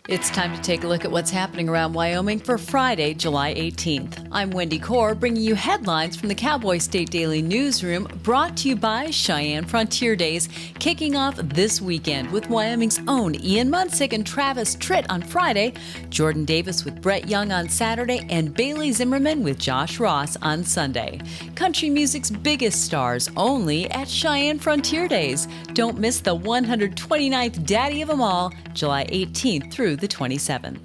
It's time to take a look at what's happening around Wyoming for Friday, July 18th. I'm Wendy Kaur, bringing you headlines from the Cowboy State Daily Newsroom, brought to you by Cheyenne Frontier Days, kicking off this weekend with Wyoming's own Ian Munsick and Travis Tritt on Friday, Jordan Davis with Brett Young on Saturday, and Bailey Zimmerman with Josh Ross on Sunday. Country music's biggest stars only at Cheyenne Frontier Days. Don't miss the 129th Daddy of them all, July 18th through the 27th.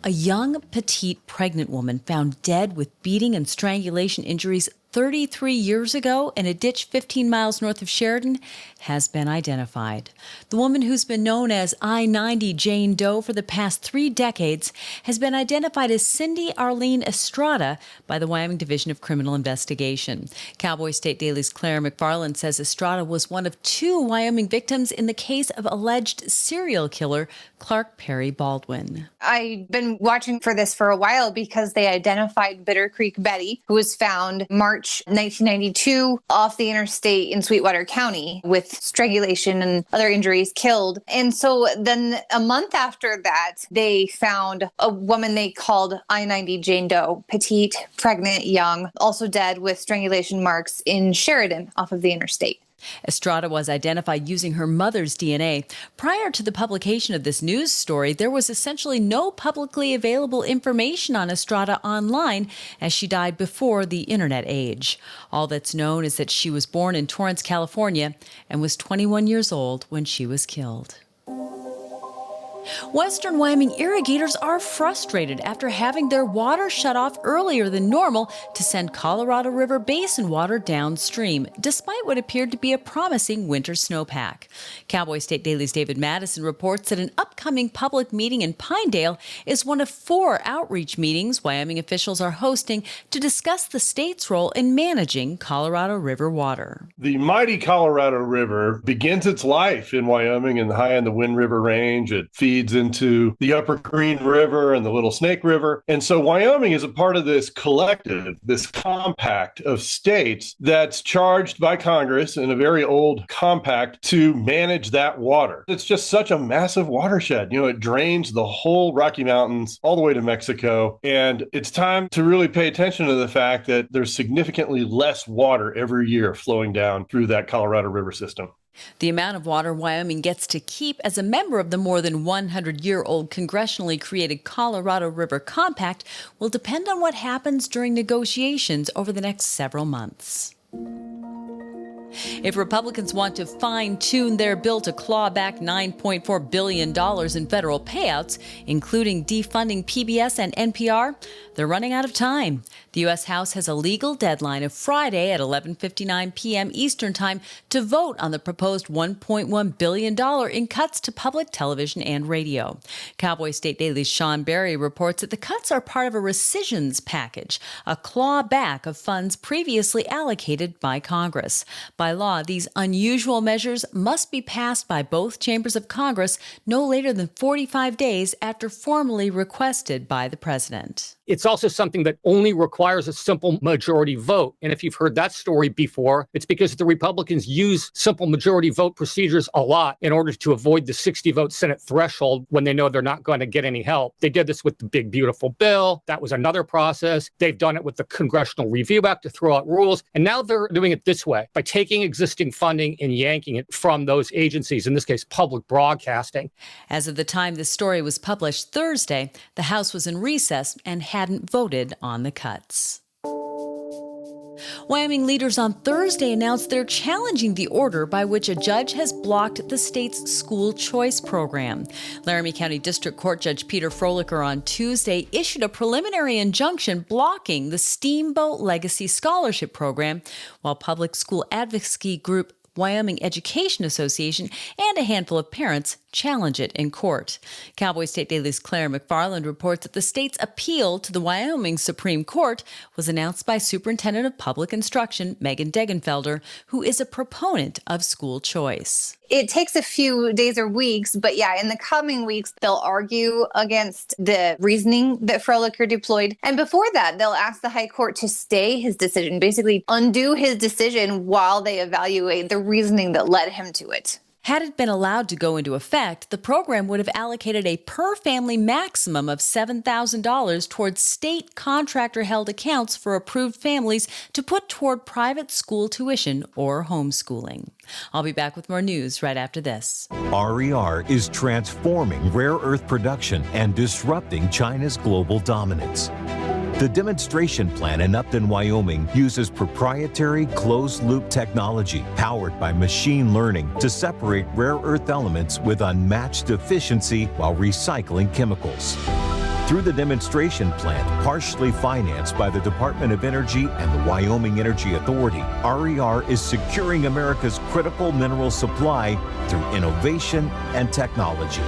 A young, petite, pregnant woman found dead with beating and strangulation injuries 33 years ago in a ditch 15 miles north of Sheridan has been identified. The woman, who's been known as I90 Jane Doe for the past 3 decades, has been identified as Cindy Arlene Estrada by the Wyoming Division of Criminal Investigation. Cowboy State Daily's Claire McFarland says Estrada was one of 2 Wyoming victims in the case of alleged serial killer Clark Perry Baldwin. I've been watching for this for a while because they identified Bitter Creek Betty, who was found March 1992 off the interstate in Sweetwater County with strangulation and other injuries, killed. And so then a month after that, they found a woman they called I90 Jane Doe, petite, pregnant, young, also dead with strangulation marks in Sheridan off of the interstate. Estrada was identified using her mother's DNA. Prior to the publication of this news story, there was essentially no publicly available information on Estrada online, as she died before the internet age. All that's known is that she was born in Torrance, California, and was 21 years old when she was killed. Western Wyoming irrigators are frustrated after having their water shut off earlier than normal to send Colorado River Basin water downstream, despite what appeared to be a promising winter snowpack. Cowboy State Daily's David Madison reports that an upcoming public meeting in Pinedale is one of 4 outreach meetings Wyoming officials are hosting to discuss the state's role in managing Colorado River water. The mighty Colorado River begins its life in Wyoming and high in the Wind River Range. It feeds into the Upper Green River and the Little Snake River. And so Wyoming is a part of this collective, this compact of states that's charged by Congress in a very old compact to manage that water. It's just such a massive watershed. You know, it drains the whole Rocky Mountains all the way to Mexico. And it's time to really pay attention to the fact that there's significantly less water every year flowing down through that Colorado River system. The amount of water Wyoming gets to keep as a member of the more than 100-year-old congressionally created Colorado River Compact will depend on what happens during negotiations over the next several months. If Republicans want to fine-tune their bill to claw back $9.4 billion in federal payouts, including defunding PBS and NPR, they're running out of time. The U.S. House has a legal deadline of Friday at 11:59 p.m. Eastern Time to vote on the proposed $1.1 billion in cuts to public television and radio. Cowboy State Daily's Sean Berry reports that the cuts are part of a rescissions package, a clawback of funds previously allocated by Congress. By law, these unusual measures must be passed by both chambers of Congress no later than 45 days after formally requested by the president. It's also something that only requires a simple majority vote. And if you've heard that story before, it's because the Republicans use simple majority vote procedures a lot in order to avoid the 60-vote Senate threshold when they know they're not going to get any help. They did this with the big, beautiful bill. That was another process. They've done it with the Congressional Review Act to throw out rules. And now they're doing it this way, by taking existing funding and yanking it from those agencies, in this case, public broadcasting. As of the time this story was published Thursday, the House was in recess and hadn't voted on the cuts. Wyoming leaders on Thursday announced they're challenging the order by which a judge has blocked the state's school choice program. Laramie County District Court Judge Peter Frolicker on Tuesday issued a preliminary injunction blocking the Steamboat Legacy Scholarship Program, while public school advocacy group Wyoming Education Association and a handful of parents challenge it in court. Cowboy State Daily's Claire McFarland reports that the state's appeal to the Wyoming Supreme Court was announced by Superintendent of Public Instruction Megan Degenfelder, who is a proponent of school choice. It takes a few days or weeks, but yeah, in the coming weeks, they'll argue against the reasoning that Frolicker deployed. And before that, they'll ask the High Court to stay his decision, basically undo his decision while they evaluate the reasoning that led him to it. Had it been allowed to go into effect, the program would have allocated a per-family maximum of $7,000 towards state contractor-held accounts for approved families to put toward private school tuition or homeschooling. I'll be back with more news right after this. RER is transforming rare earth production and disrupting China's global dominance. The demonstration plant in Upton, Wyoming uses proprietary closed-loop technology powered by machine learning to separate rare earth elements with unmatched efficiency while recycling chemicals. Through the demonstration plant, partially financed by the Department of Energy and the Wyoming Energy Authority, RER is securing America's critical mineral supply through innovation and technology.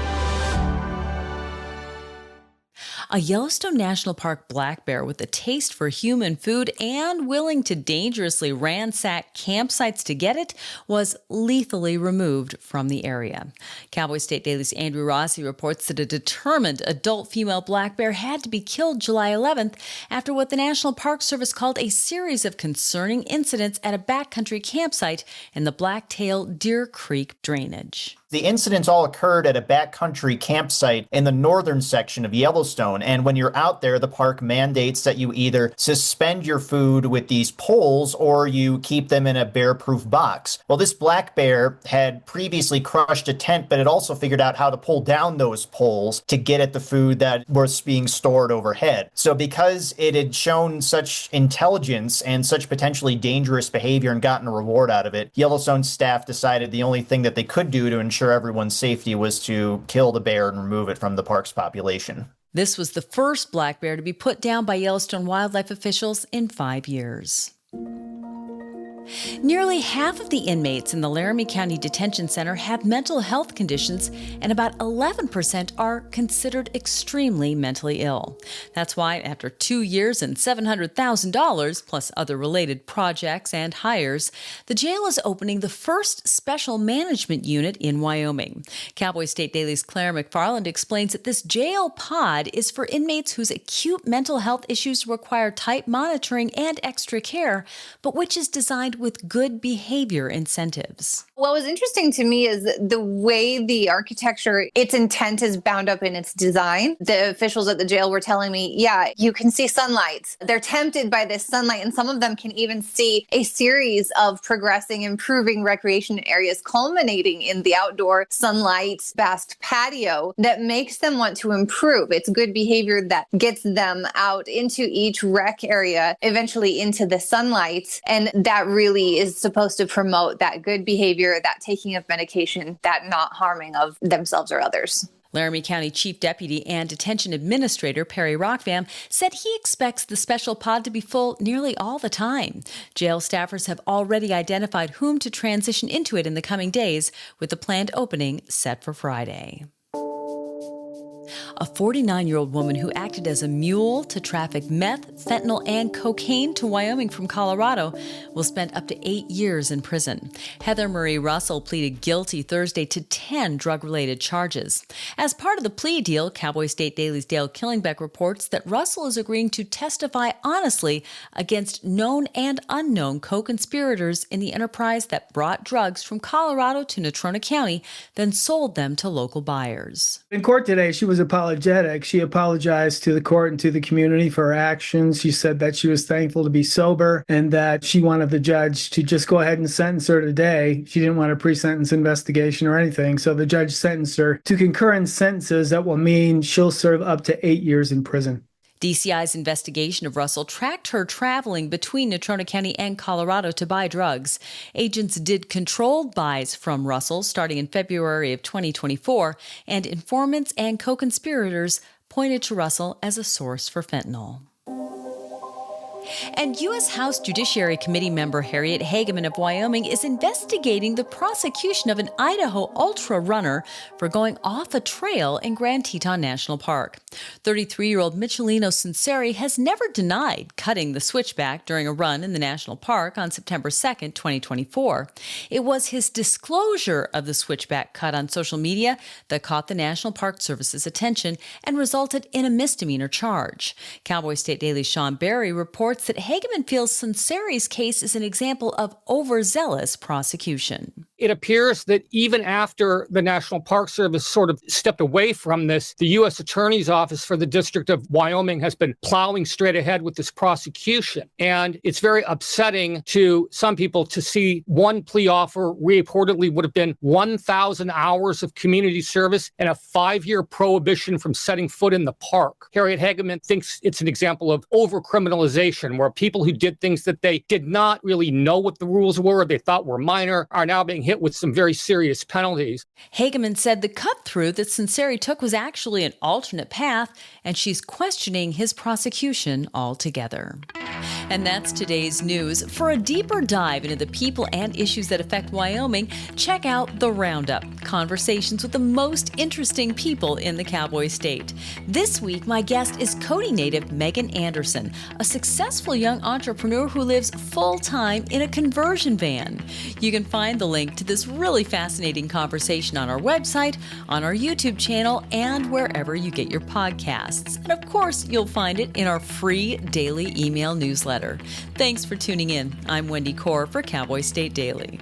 A Yellowstone National Park black bear with a taste for human food and willing to dangerously ransack campsites to get it was lethally removed from the area. Cowboy State Daily's Andrew Rossi reports that a determined adult female black bear had to be killed July 11th after what the National Park Service called a series of concerning incidents at a backcountry campsite in the Blacktail Deer Creek drainage. The incidents all occurred at a backcountry campsite in the northern section of Yellowstone. And when you're out there, the park mandates that you either suspend your food with these poles or you keep them in a bear-proof box. Well, this black bear had previously crushed a tent, but it also figured out how to pull down those poles to get at the food that was being stored overhead. So because it had shown such intelligence and such potentially dangerous behavior and gotten a reward out of it, Yellowstone staff decided the only thing that they could do to ensure everyone's safety was to kill the bear and remove it from the park's population. This was the first black bear to be put down by Yellowstone wildlife officials in 5 years. Nearly half of the inmates in the Laramie County Detention Center have mental health conditions, and about 11% are considered extremely mentally ill. That's why, after 2 years and $700,000, plus other related projects and hires, the jail is opening the first special management unit in Wyoming. Cowboy State Daily's Claire McFarland explains that this jail pod is for inmates whose acute mental health issues require tight monitoring and extra care, but which is designed with good behavior incentives. What was interesting to me is the way the architecture, its intent is bound up in its design. The officials at the jail were telling me, yeah, you can see sunlight. They're tempted by this sunlight, and some of them can even see a series of progressing, improving recreation areas culminating in the outdoor sunlight basked patio that makes them want to improve. It's good behavior that gets them out into each rec area, eventually into the sunlight, and that really is supposed to promote that good behavior, that taking of medication, that not harming of themselves or others. Laramie County Chief Deputy and Detention Administrator Perry Rockvam said he expects the special pod to be full nearly all the time. Jail staffers have already identified whom to transition into it in the coming days, with the planned opening set for Friday. A 49-year-old woman who acted as a mule to traffic meth, fentanyl, and cocaine to Wyoming from Colorado will spend up to 8 years in prison. Heather Marie Russell pleaded guilty Thursday to 10 drug-related charges. As part of the plea deal, Cowboy State Daily's Dale Killingbeck reports that Russell is agreeing to testify honestly against known and unknown co-conspirators in the enterprise that brought drugs from Colorado to Natrona County, then sold them to local buyers. In court today, she was apologetic. She apologized to the court and to the community for her actions. She said that she was thankful to be sober and that she wanted the judge to just go ahead and sentence her today. She didn't want a pre-sentence investigation or anything. So the judge sentenced her to concurrent sentences that will mean she'll serve up to 8 years in prison. DCI's investigation of Russell tracked her traveling between Natrona County and Colorado to buy drugs. Agents did controlled buys from Russell starting in February of 2024, and informants and co-conspirators pointed to Russell as a source for fentanyl. And U.S. House Judiciary Committee member Harriet Hegman of Wyoming is investigating the prosecution of an Idaho ultra runner for going off a trail in Grand Teton National Park. 33-year-old Michelino Sinceri has never denied cutting the switchback during a run in the national park on September 2, 2024. It was his disclosure of the switchback cut on social media that caught the National Park Service's attention and resulted in a misdemeanor charge. Cowboy State Daily's Sean Barry reports that Hegman feels Sinceri's case is an example of overzealous prosecution. It appears that even after the National Park Service sort of stepped away from this, the U.S. Attorney's Office for the District of Wyoming has been plowing straight ahead with this prosecution. And it's very upsetting to some people to see one plea offer reportedly would have been 1,000 hours of community service and a 5-year prohibition from setting foot in the park. Harriet Hegman thinks it's an example of overcriminalization, where people who did things that they did not really know what the rules were, they thought were minor, are now being hit with some very serious penalties. Hegman said the cut-through that Sunseri took was actually an alternate path, and she's questioning his prosecution altogether. And that's today's news. For a deeper dive into the people and issues that affect Wyoming, check out the Roundup, conversations with the most interesting people in the Cowboy State. This week, my guest is Cody native Megan Anderson, a successful young entrepreneur who lives full-time in a conversion van. You can find the link to this really fascinating conversation on our website, on our YouTube channel, and wherever you get your podcasts. And of course, you'll find it in our free daily email newsletter. Thanks for tuning in. I'm Wendy Corr for Cowboy State Daily.